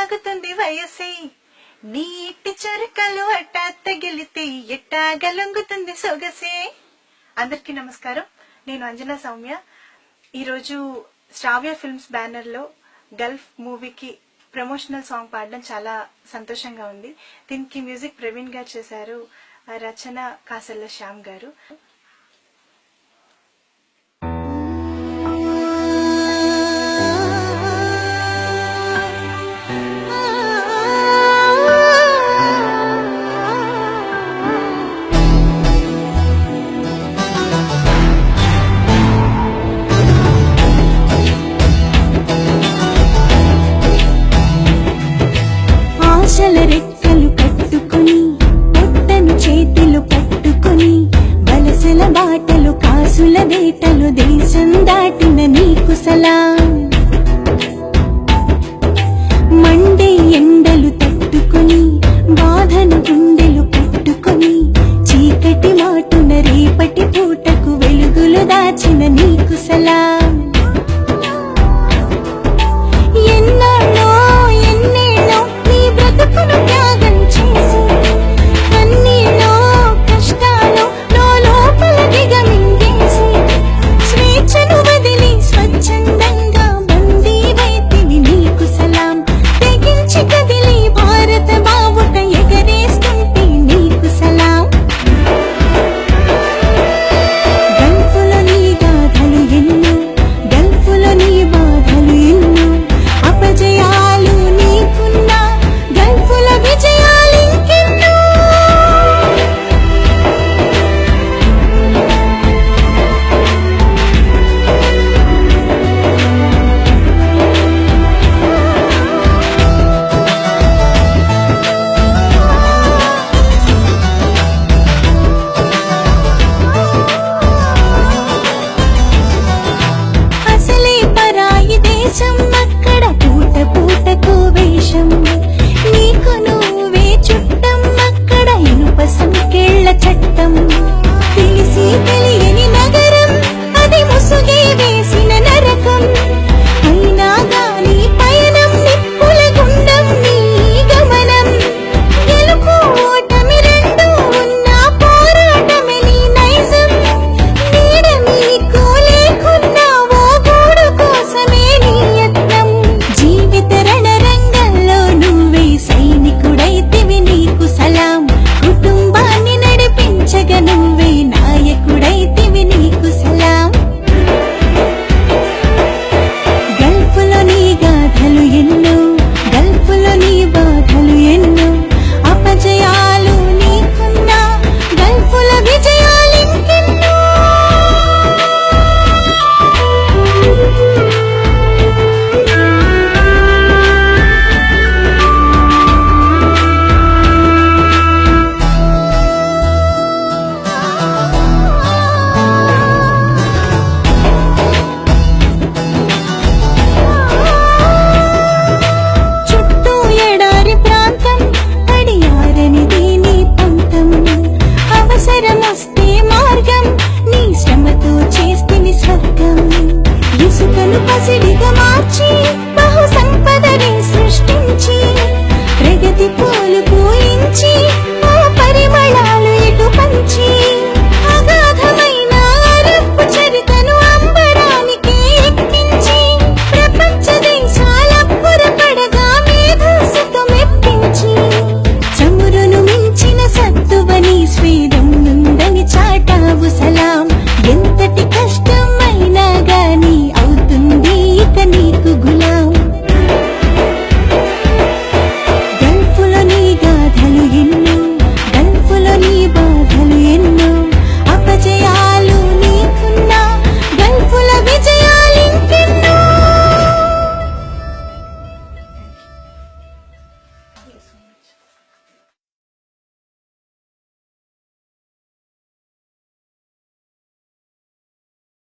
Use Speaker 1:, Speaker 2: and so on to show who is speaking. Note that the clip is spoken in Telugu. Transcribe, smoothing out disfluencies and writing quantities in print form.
Speaker 1: లాగుతుంది వయసే నీ ఇట్టి చురుకలు అట్టా తగిలితే ఎట్టాగా లొంగుతుంది సొగసే. అందరికీ నమస్కారం, నేను అంజనా సౌమ్య. ఈరోజు శ్రావ్య ఫిల్మ్స్ బ్యానర్ లో గల్ఫ్ మూవీకి ప్రమోషనల్ సాంగ్ పాడడం చాలా సంతోషంగా ఉంది. దీనికి మ్యూజిక్ ప్రవీణ్ గారు చేశారు, రచన కాసల్ల శ్యామ్ గారు.
Speaker 2: ఆశల రెక్కలు కట్టుకుని పొట్టను చేతిలో పట్టుకుని వలసల బాటలు కాసుల వేటలు దేశం దాటిన నీకు సలాం. మండే